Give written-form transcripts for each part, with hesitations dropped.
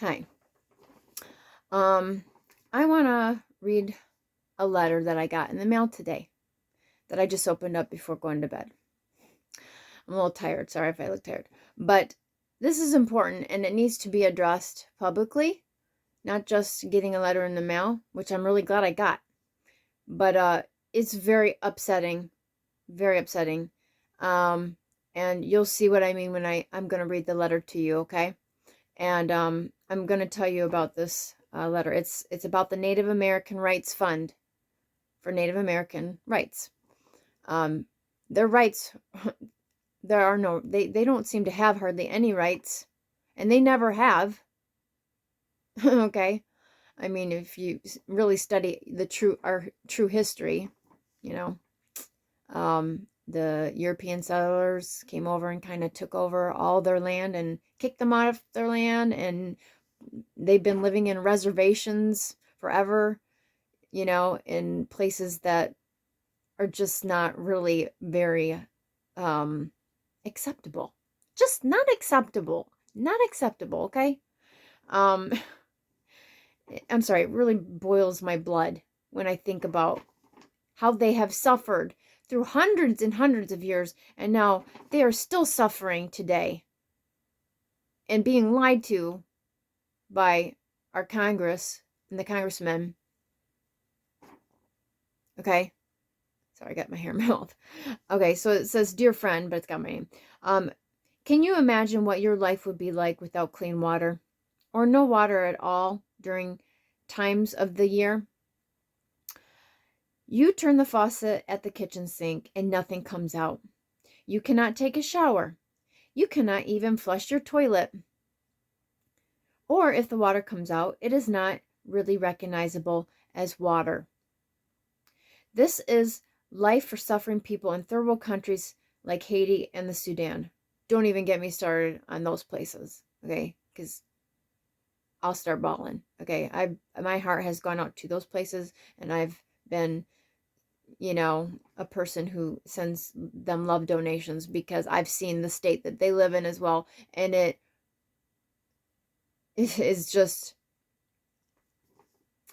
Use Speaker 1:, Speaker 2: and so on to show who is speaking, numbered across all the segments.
Speaker 1: Hi. I want to read a letter that I got in the mail today that I just opened up before going to bed. I'm a little tired. Sorry if I look tired. But this is important and it needs to be addressed publicly, not just getting a letter in the mail, which I'm really glad I got. But it's very upsetting. Very upsetting. And you'll see what I mean when I'm going to read the letter to you, okay? And I'm going to tell you about this letter. It's about the Native American Rights Fund for Native American rights. Their rights, there are no, they don't seem to have hardly any rights, and they never have. Okay, I mean, if you really study our true history, you know, the European settlers came over and kind of took over all their land and kicked them out of their land, and they've been living in reservations forever, in places that are just not really very acceptable. Just not acceptable. Not acceptable, okay? Um, I'm sorry, it really boils my blood when I think about how they have suffered through hundreds and hundreds of years, and now they are still suffering today and being lied to by our Congress and the congressmen. Okay? Sorry, I got my hair in my mouth. Okay, so it says, "Dear friend," but it's got my name. Can you imagine what your life would be like without clean water? Or no water at all during times of the year? You turn the faucet at the kitchen sink and nothing comes out. You cannot take a shower. You cannot even flush your toilet. Or if the water comes out, it is not really recognizable as water. This is life for suffering people in third world countries like Haiti and the Sudan. Don't even get me started on those places, okay? Because I'll start bawling, okay? My heart has gone out to those places, and I've been, a person who sends them love donations because I've seen the state that they live in as well, and it is just,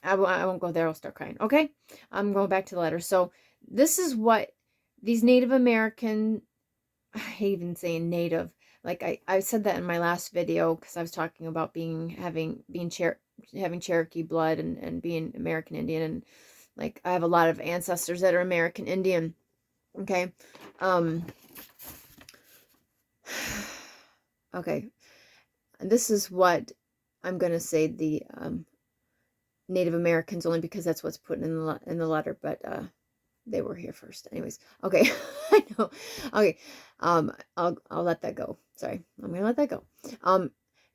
Speaker 1: I won't go there. I'll start crying, okay? I'm going back to the letter. So this is what these Native American, I hate even saying native, like I said that in my last video because I was talking about having Cherokee blood and being American Indian, and like I have a lot of ancestors that are American Indian. Okay. Okay. And this is what I'm gonna say, the Native Americans, only because that's what's put in the letter, but they were here first. Anyways, okay. I know. Okay. I'll let that go. Sorry. I'm gonna let that go.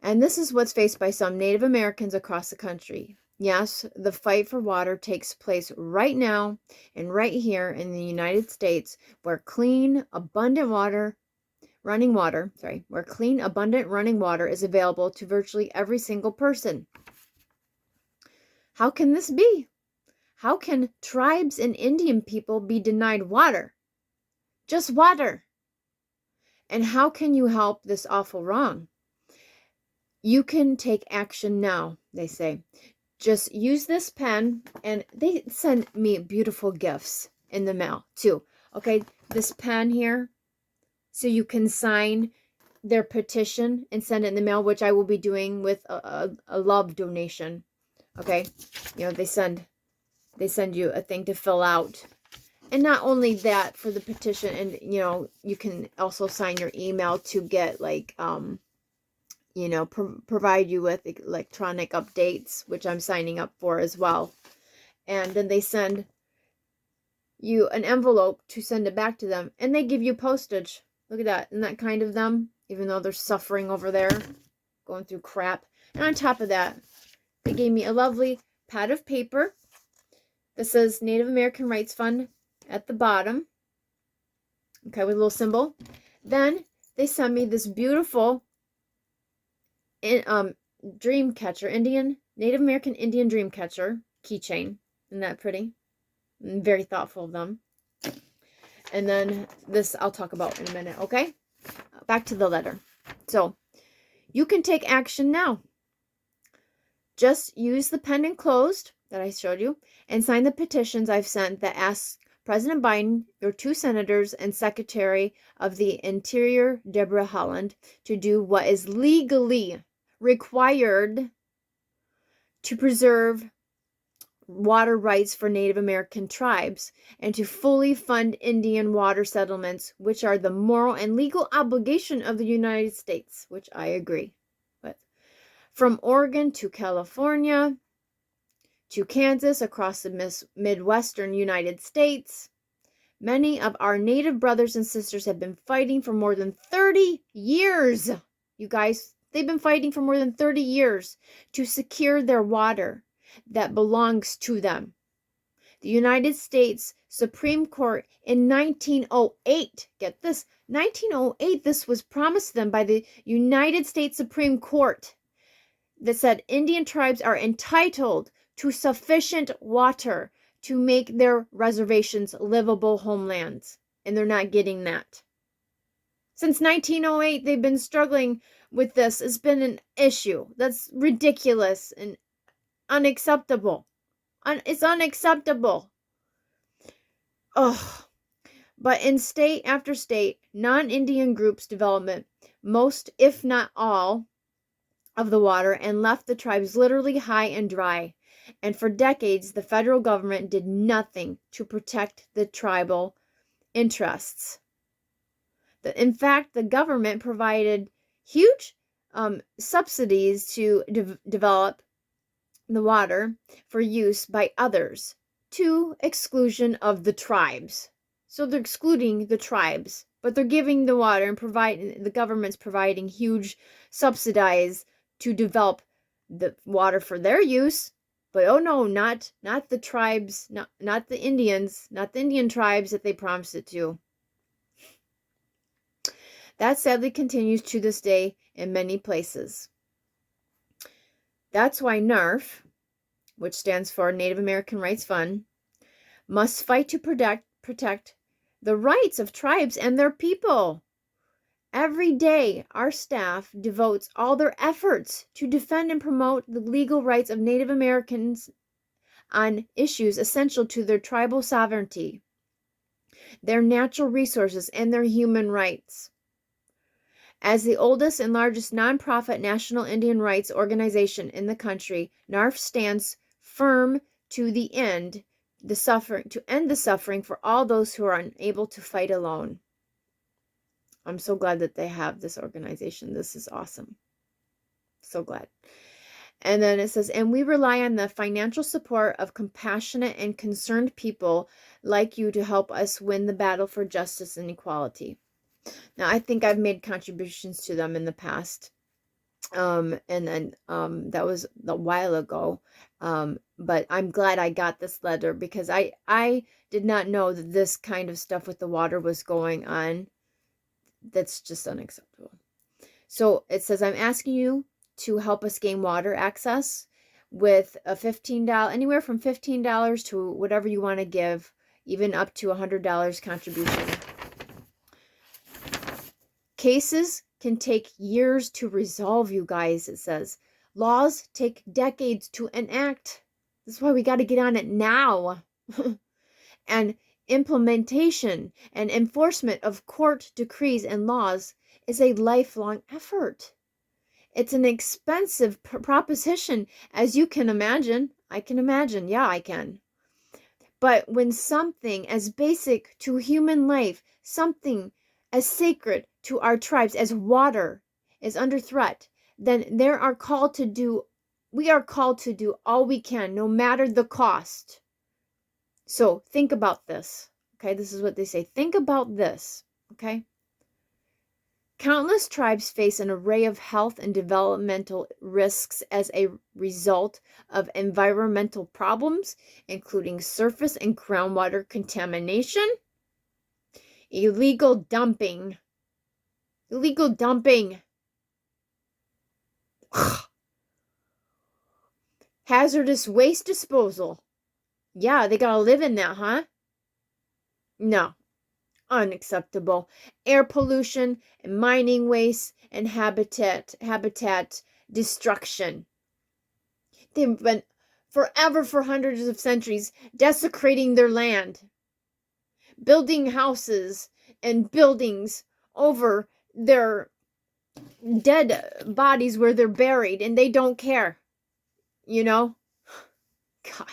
Speaker 1: And this is what's faced by some Native Americans across the country. Yes, the fight for water takes place right now and right here in the United States, where clean, abundant running water is available to virtually every single person. How can this be? How can tribes and Indian people be denied water? Just water. And how can you help this awful wrong? You can take action now, they say. Just use this pen, and they send me beautiful gifts in the mail too. Okay, this pen here, so you can sign their petition and send it in the mail, which I will be doing with a love donation. Okay, they send you a thing to fill out. And not only that, for the petition, and you can also sign your email to get like provide you with electronic updates, which I'm signing up for as well. And then they send you an envelope to send it back to them, and they give you postage. Look at that. Isn't that kind of them? Even though they're suffering over there, going through crap. And on top of that, they gave me a lovely pad of paper that says Native American Rights Fund at the bottom. Okay, with a little symbol. Then they sent me this beautiful dream catcher, Native American Indian dream catcher keychain. Isn't that pretty? And very thoughtful of them. And then this I'll talk about in a minute, okay? Back to the letter. So, you can take action now. Just use the pen enclosed that I showed you and sign the petitions I've sent that ask President Biden, your 2 senators, and Secretary of the Interior, Deborah Haaland, to do what is legally required to preserve water rights for Native American tribes and to fully fund Indian water settlements, which are the moral and legal obligation of the United States, which I agree with. From Oregon to California to Kansas, across the Midwestern United States, many of our Native brothers and sisters have been fighting for more than 30 years. You guys, they've been fighting for more than 30 years to secure their water that belongs to them. The United States Supreme Court in 1908, get this, 1908, this was promised them by the United States Supreme Court that said Indian tribes are entitled to sufficient water to make their reservations livable homelands, and they're not getting that. Since 1908, they've been struggling with this. It's been an issue. That's ridiculous and unacceptable. It's unacceptable. Oh, but in state after state, non-Indian groups development most, if not all, of the water and left the tribes literally high and dry. And for decades, the federal government did nothing to protect the tribal interests. In fact, the government provided huge subsidies to develop the water for use by others, to exclusion of the tribes. So they're excluding the tribes, but they're giving the water and the government's providing huge subsidies to develop the water for their use. But oh no, not the tribes, not the Indians, not the Indian tribes that they promised it to. That sadly continues to this day in many places. That's why NARF, which stands for Native American Rights Fund, must fight to protect the rights of tribes and their people. Every day, our staff devotes all their efforts to defend and promote the legal rights of Native Americans on issues essential to their tribal sovereignty, their natural resources, and their human rights. As the oldest and largest nonprofit national Indian rights organization in the country, NARF stands firm to end the suffering for all those who are unable to fight alone. I'm so glad that they have this organization. This is awesome. So glad. And then it says, and we rely on the financial support of compassionate and concerned people like you to help us win the battle for justice and equality. Now, I think I've made contributions to them in the past. And then that was a while ago. But I'm glad I got this letter because I did not know that this kind of stuff with the water was going on. That's just unacceptable. So it says, I'm asking you to help us gain water access with a $15, anywhere from $15 to whatever you want to give, even up to $100 contribution. Cases can take years to resolve, you guys, it says. Laws take decades to enact. That's why we got to get on it now. And implementation and enforcement of court decrees and laws is a lifelong effort. It's an expensive proposition, as you can imagine. I can imagine. Yeah, I can. But when something as basic to human life, something as sacred to our tribes as water is under threat, then we are called to do all we can, no matter the cost. So think about this, okay? This is what they say. Think about this, okay? Countless tribes face an array of health and developmental risks as a result of environmental problems, including surface and groundwater contamination, illegal dumping, hazardous waste disposal. Yeah, they gotta live in that, huh? No. Unacceptable. Air pollution, and mining waste, and habitat destruction. They've been forever, for hundreds of centuries, desecrating their land, building houses and buildings over their dead bodies where they're buried, and they don't care. You know? God.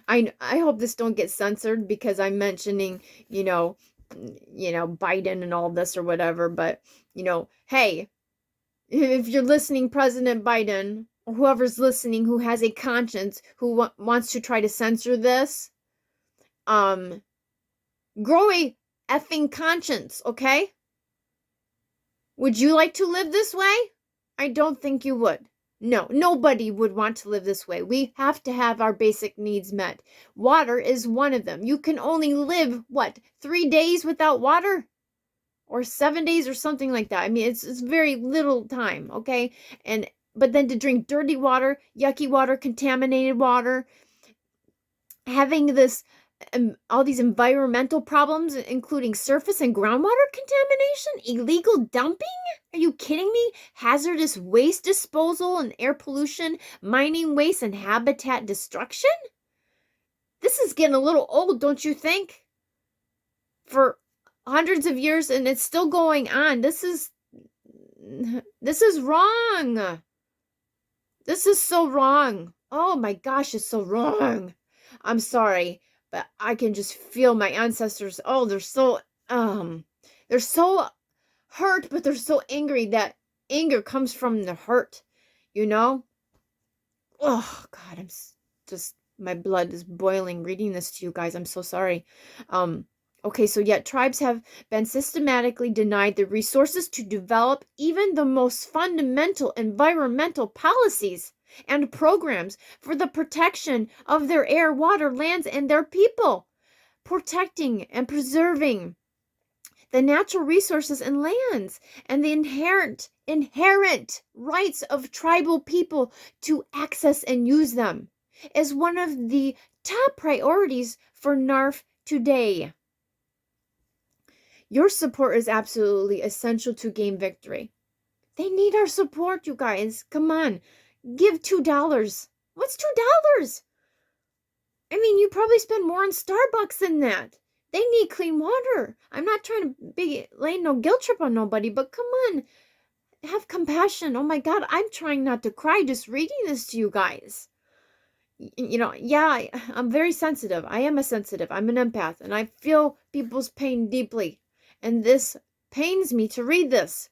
Speaker 1: I hope this don't get censored because I'm mentioning, Biden and all this or whatever, but, hey, if you're listening, President Biden, or whoever's listening who has a conscience, who wants to try to censor this, grow a effing conscience, okay? Would you like to live this way? I don't think you would. No, nobody would want to live this way. We have to have our basic needs met. Water is one of them. You can only live, 3 days without water? Or 7 days or something like that. I mean, it's very little time, okay? But then to drink dirty water, yucky water, contaminated water, having this all these environmental problems, including surface and groundwater contamination, illegal dumping? Are you kidding me? Hazardous waste disposal and air pollution, mining waste and habitat destruction? This is getting a little old, don't you think? For hundreds of years, and it's still going on. This is wrong. This is so wrong. Oh my gosh, it's so wrong. I'm sorry, but I can just feel my ancestors. Oh, they're so hurt, but they're so angry. That anger comes from the hurt, Oh God, my blood is boiling reading this to you guys. I'm so sorry. Okay, so yet tribes have been systematically denied the resources to develop even the most fundamental environmental policies and programs for the protection of their air, water, lands, and their people. Protecting and preserving the natural resources and lands and the inherent rights of tribal people to access and use them is one of the top priorities for NARF today. Your support is absolutely essential to gain victory. They need our support, you guys. Come on. Give $2. What's $2? I mean, you probably spend more on Starbucks than that. They need clean water. I'm not trying to lay no guilt trip on nobody, but come on. Have compassion. Oh my God, I'm trying not to cry just reading this to you guys. I'm very sensitive. I am a sensitive. I'm an empath, and I feel people's pain deeply. And this pains me to read this.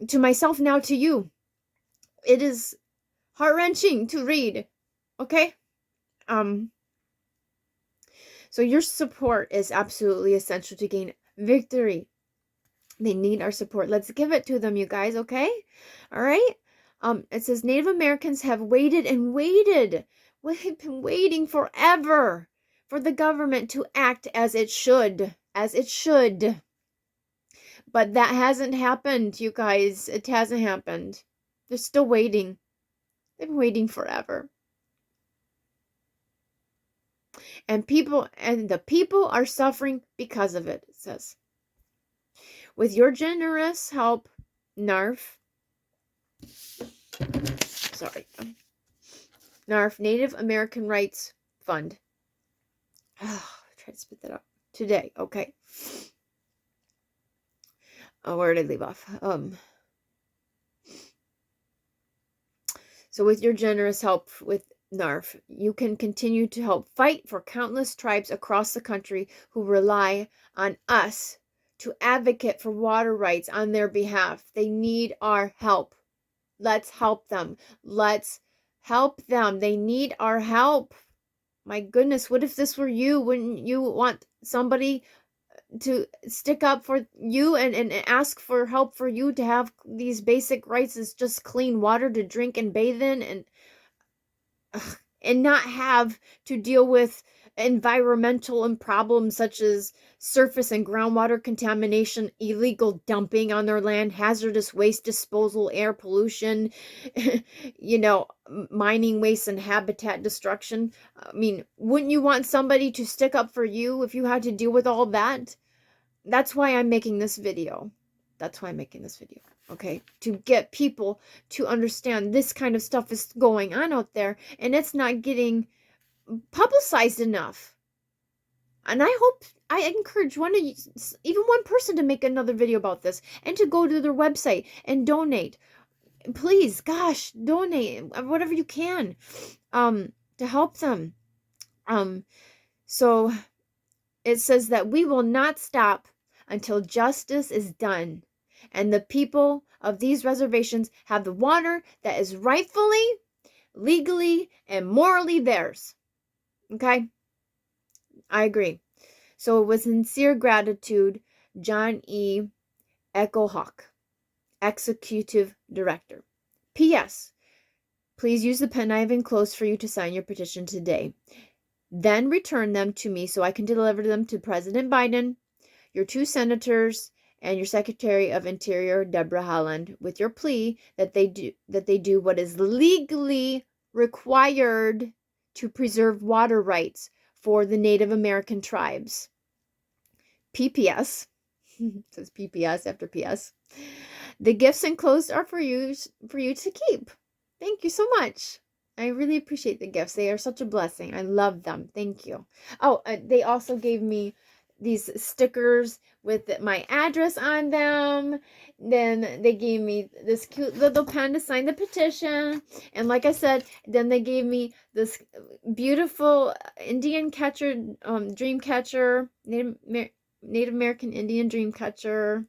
Speaker 1: To myself, now to you. It is heart-wrenching to read. Okay? So your support is absolutely essential to gain victory. They need our support. Let's give it to them, you guys, okay? All right? It says Native Americans have waited and waited. We've been waiting forever for the government to act as it should. But that hasn't happened, you guys. It hasn't happened. They're still waiting. They've been waiting forever. And the people are suffering because of it, it says. With your generous help, NARF, Native American Rights Fund. Try to spit that out. Today, okay. Where did I leave off? So with your generous help with NARF, you can continue to help fight for countless tribes across the country who rely on us to advocate for water rights on their behalf. They need our help. Let's help them. They need our help. My goodness, what if this were you? Wouldn't you want somebody to stick up for you and ask for help for you to have these basic rights as just clean water to drink and bathe in and not have to deal with environmental problems such as surface and groundwater contamination, illegal dumping on their land, hazardous waste disposal, air pollution, mining waste and habitat destruction? I mean, wouldn't you want somebody to stick up for you if you had to deal with all that? That's why I'm making this video. okay, to get people to understand this kind of stuff is going on out there, and it's not getting publicized enough. And I encourage even one person to make another video about this and to go to their website and donate. Please, gosh, donate whatever you can, to help them. So it says that we will not stop until justice is done and the people of these reservations have the water that is rightfully, legally, and morally theirs. Okay? I agree. So with sincere gratitude, John E. Echo Hawk, Executive Director. P.S. Please use the pen I have enclosed for you to sign your petition today. Then return them to me so I can deliver them to President Biden, your 2 senators, and your Secretary of Interior, Deborah Haaland, with your plea that they do what is legally required to preserve water rights for the Native American tribes. PPS. It says PPS after PS. The gifts enclosed are for you to keep. Thank you so much. I really appreciate the gifts. They are such a blessing. I love them. Thank you. Oh, they also gave me these stickers with my address on them. Then they gave me this cute little pen to sign the petition. And like I said, then they gave me this beautiful Indian catcher, dream catcher, Native American Indian dream catcher.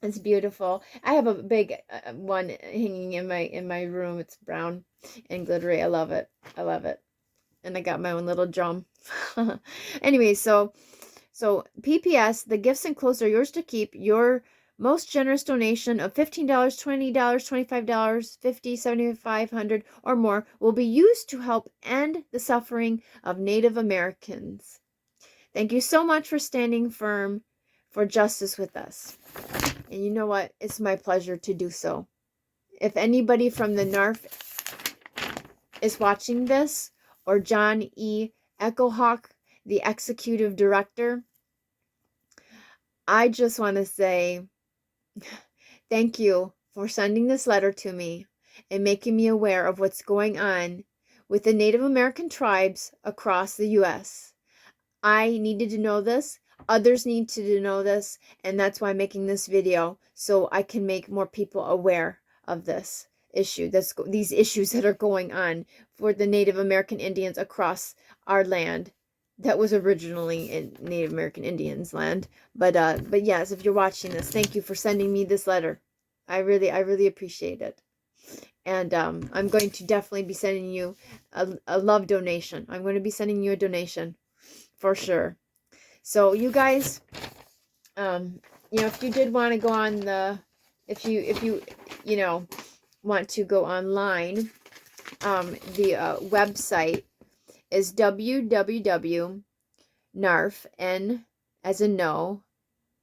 Speaker 1: It's beautiful. I have a big one hanging in my room. It's brown and glittery. I love it. I love it. And I got my own little drum. Anyway, so PPS, the gifts enclosed are yours to keep. Your most generous donation of $15, $20, $25, $50, $75, $100, or more will be used to help end the suffering of Native Americans. Thank you so much for standing firm for justice with us. And you know what? It's my pleasure to do so. If anybody from the NARF is watching this, or John E. Echo Hawk, the executive director, I just want to say thank you for sending this letter to me and making me aware of what's going on with the Native American tribes across the U.S. I needed to know this. Others need to know this, and that's why I'm making this video, so I can make more people aware of this issue, these issues that are going on for the Native American Indians across our land that was originally in Native American Indians' land. But yes, if you're watching this, thank you for sending me this letter. I really appreciate it. And I'm going to definitely be sending you a love donation. I'm going to be sending you a donation for sure. So you guys, if you did want to go on if you want to go online, the website is www.narf, N as in no,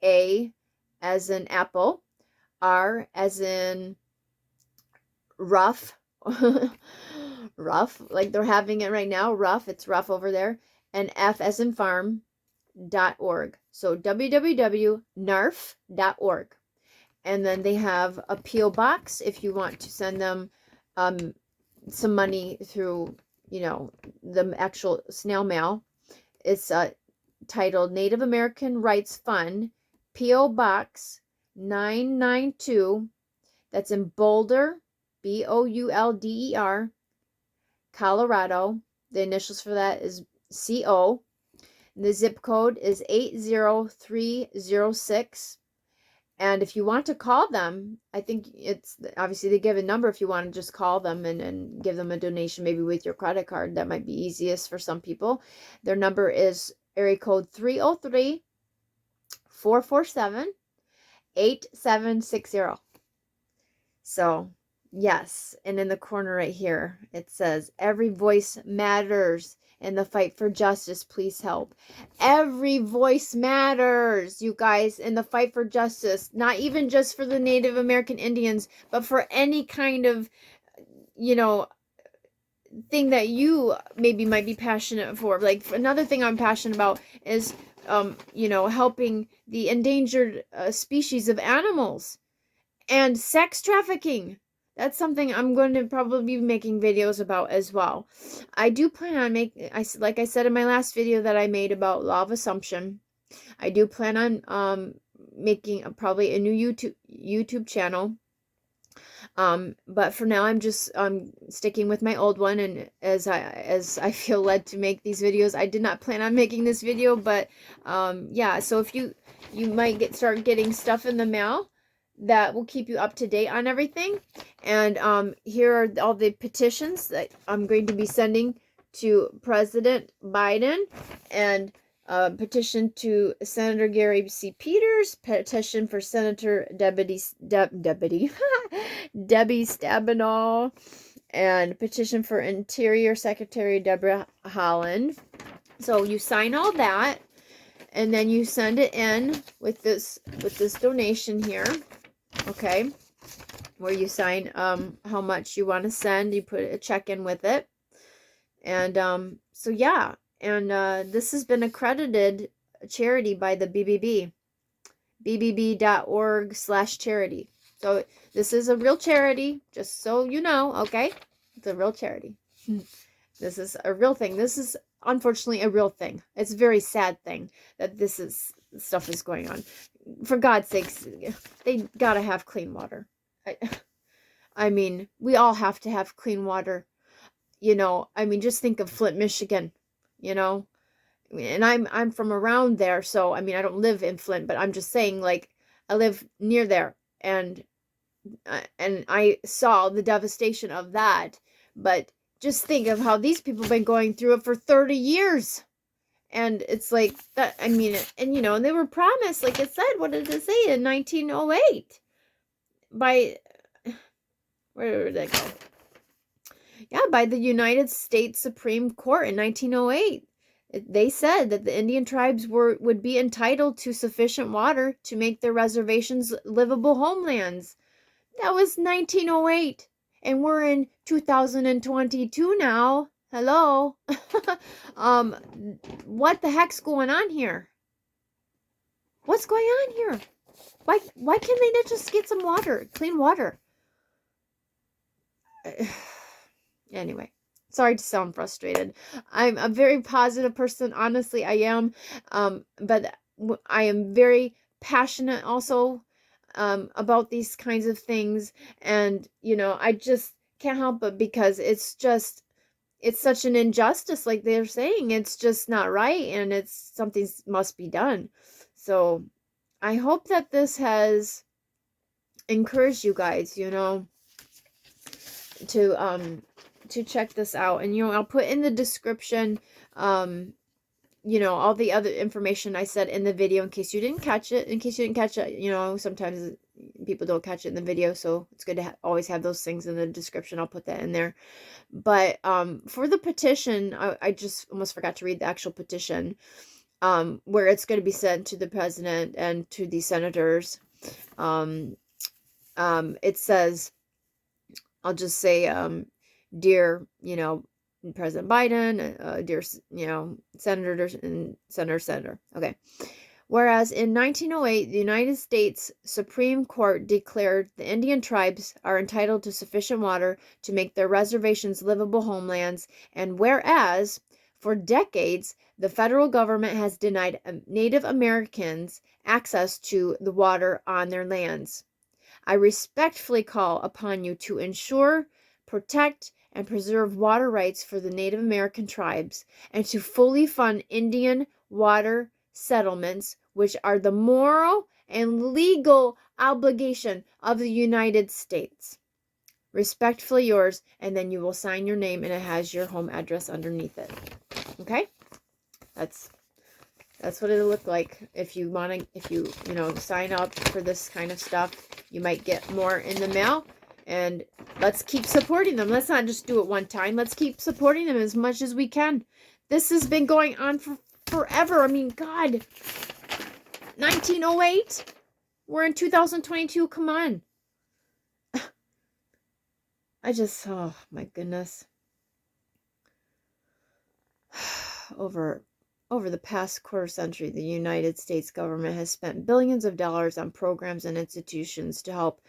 Speaker 1: A as in apple, R as in rough, rough, like they're having it right now, rough, it's rough over there, and F as in farm.org. So www.narf.org. And then they have a P.O. box if you want to send them some money through, the actual snail mail. It's titled Native American Rights Fund, P.O. Box 992. That's in Boulder, Boulder, Colorado. The initials for that is CO. The zip code is 80306. And if you want to call them, I think it's obviously they give a number if you want to just call them and give them a donation, maybe with your credit card. That might be easiest for some people. Their number is area code 303-447-8760. So, yes. And in the corner right here, it says, every voice matters in the fight for justice. Please help. Every voice matters, you guys, in the fight for justice. Not even just for the Native American Indians, but for any kind of, thing that you maybe might be passionate for. Like, another thing I'm passionate about is, helping the endangered species of animals. And sex trafficking. That's something I'm going to probably be making videos about as well. I do plan on like I said in my last video that I made about law of assumption, I do plan on making probably a new YouTube channel. But for now I'm just sticking with my old one, and as I feel led to make these videos. I did not plan on making this video, but yeah, so if you might start getting stuff in the mail that will keep you up to date on everything. And here are all the petitions that I'm going to be sending to President Biden, and petition to Senator Gary C. Peters, petition for Senator Debbie Stabenow, and petition for Interior Secretary Deborah Haaland. So you sign all that, and then you send it in with this donation here, okay, where you sign how much you want to send. You put a check in with it, and so yeah. And this has been accredited charity by the BBB, bbb.org/charity. So this is a real charity, just so you know, okay? It's a real charity. This is a real thing. This is unfortunately a real thing. It's a very sad thing that stuff is going on. For God's sakes, they gotta have clean water. I mean, we all have to have clean water. You know, I mean, just think of Flint, Michigan. You know, and I'm from around there, so I mean, I don't live in Flint, but I'm just saying, like, I live near there, and I saw the devastation of that. But just think of how these people have been going through it for 30 years. And it's like that, I mean, and you know, and they were promised, like it said, what did it say in 1908? By, where did it go? Yeah, by the United States Supreme Court in 1908. They said that the Indian tribes would be entitled to sufficient water to make their reservations livable homelands. That was 1908, and we're in 2022 now. Hello. What the heck's going on here? What's going on here? Why can't they not just get some water, clean water? Anyway, sorry to sound frustrated. I'm a very positive person. Honestly, I am. But I am very passionate also about these kinds of things. And, you know, I just can't help it, because it's such an injustice. Like they're saying, it's just not right, and something must be done. So I hope that this has encouraged you guys, you know, to check this out. And, you know, I'll put in the description, you know, all the other information I said in the video, in case you didn't catch it. You know, sometimes people don't catch it in the video, so it's good to always have those things in the description. I'll put that in there. But for the petition, I just almost forgot to read the actual petition, where it's going to be sent to the president and to the senators. It says, I'll just say, dear, you know, President Biden, dear, you know, senators and senator. Okay. Whereas in 1908, the United States Supreme Court declared the Indian tribes are entitled to sufficient water to make their reservations livable homelands, and whereas for decades the federal government has denied Native Americans access to the water on their lands, I respectfully call upon you to ensure, protect, and preserve water rights for the Native American tribes, and to fully fund Indian water settlements, which are the moral and legal obligation of the United States. Respectfully yours, and then you will sign your name, and it has your home address underneath it. Okay? That's what it'll look like. If you you know, sign up for this kind of stuff, you might get more in the mail. And let's keep supporting them. Let's not just do it one time. Let's keep supporting them as much as we can. This has been going on for forever. I mean, God, 1908. We're in 2022. Come on. Oh my goodness. Over Over the past quarter century, the United States government has spent billions of dollars on programs and institutions to help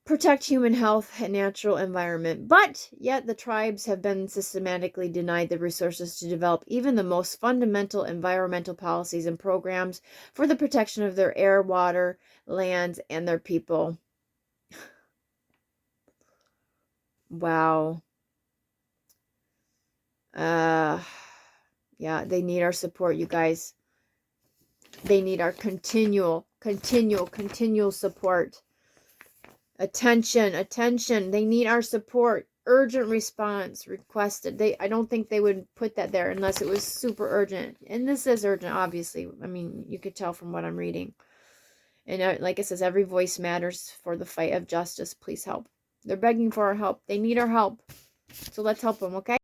Speaker 1: protect human health and natural environment, but yet the tribes have been systematically denied the resources to develop even the most fundamental environmental policies and programs for the protection of their air, water, lands, and their people. Wow. Yeah, they need our support, you guys. They need our continual support. Attention. They need our support. Urgent response requested. I don't think they would put that there unless it was super urgent. And this is urgent, obviously. I mean, you could tell from what I'm reading. And like it says, every voice matters for the fight of justice. Please help. They're begging for our help. They need our help. So let's help them, okay?